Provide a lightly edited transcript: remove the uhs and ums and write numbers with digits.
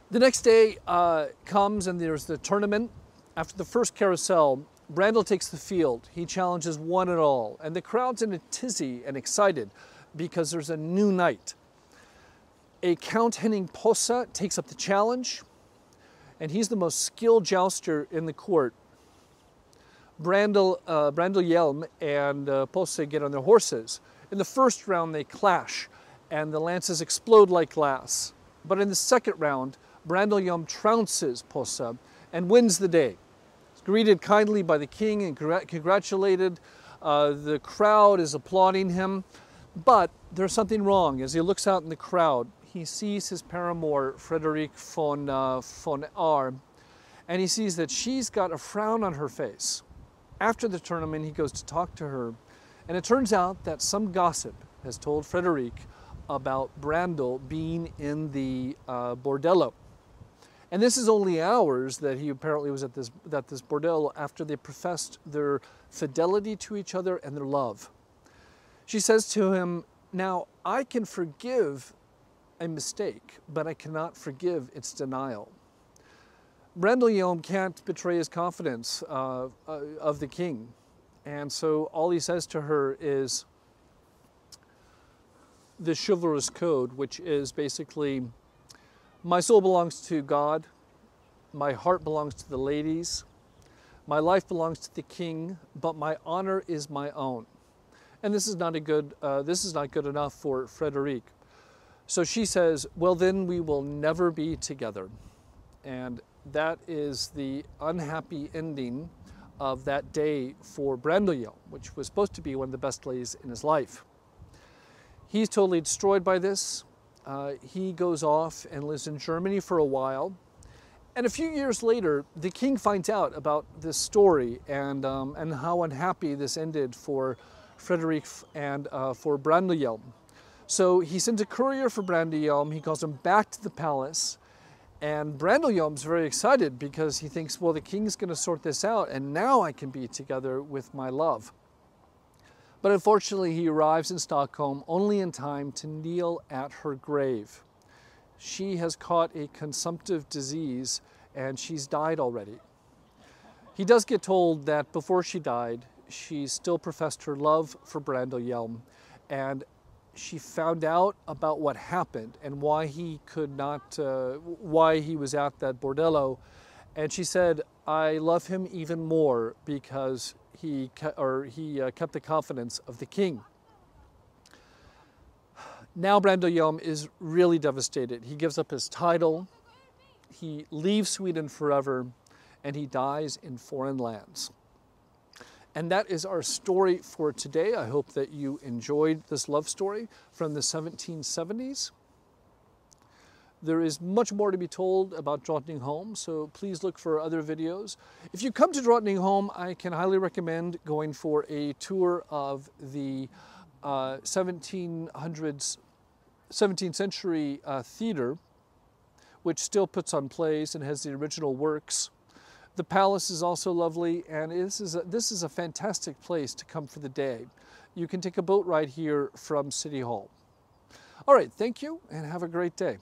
The next day comes and there's the tournament. After the first carousel, Brandel takes the field. He challenges one and all, and the crowd's in a tizzy and excited because there's a new knight. A Count Henning Posse takes up the challenge, and he's the most skilled jouster in the court. Brandel Hjelm and Posse get on their horses. In the first round, they clash, and the lances explode like glass. But in the second round, Brandel Hjelm trounces Posse and wins the day. He's greeted kindly by the king and congratulated. The crowd is applauding him, but there's something wrong. As he looks out in the crowd, he sees his paramour, Frederic von R, and he sees that she's got a frown on her face. After the tournament, he goes to talk to her, and it turns out that some gossip has told Frederic about Brandel being in the bordello. And this is only hours that he apparently was at this bordello after they professed their fidelity to each other and their love. She says to him, "Now, I can forgive a mistake, but I cannot forgive its denial." Brandel Hjelm can't betray his confidence of the king. And so all he says to her is the chivalrous code, which is basically, my soul belongs to God, my heart belongs to the ladies, my life belongs to the king, but my honor is my own. And this is not good enough for Frederic. So she says, well, then we will never be together. And that is the unhappy ending of that day for Brandel Hjelm, which was supposed to be one of the best days in his life. He's totally destroyed by this. He goes off and lives in Germany for a while. And a few years later, the king finds out about this story and how unhappy this ended for Frederic and for Brandel Hjelm. So he sends a courier for Brandel Hjelm. He calls him back to the palace. And Brandel Hjelm's very excited because he thinks, well, the king's going to sort this out, and now I can be together with my love. But unfortunately, he arrives in Stockholm only in time to kneel at her grave. She has caught a consumptive disease, and she's died already. He does get told that before she died, she still professed her love for Brandel Hjelm, and she found out about what happened and why he could not, why he was at that bordello. And she said, I love him even more because he kept the confidence of the king. Now Brandel Hjelm is really devastated. He gives up his title, he leaves Sweden forever, and he dies in foreign lands. And that is our story for today. I hope that you enjoyed this love story from the 1770s. There is much more to be told about Drottningholm, so please look for other videos. If you come to Drottningholm, I can highly recommend going for a tour of the 17th century theater, which still puts on plays and has the original works. The palace is also lovely, and this is a fantastic place to come for the day. You can take a boat ride here from City Hall. All right, thank you, and have a great day.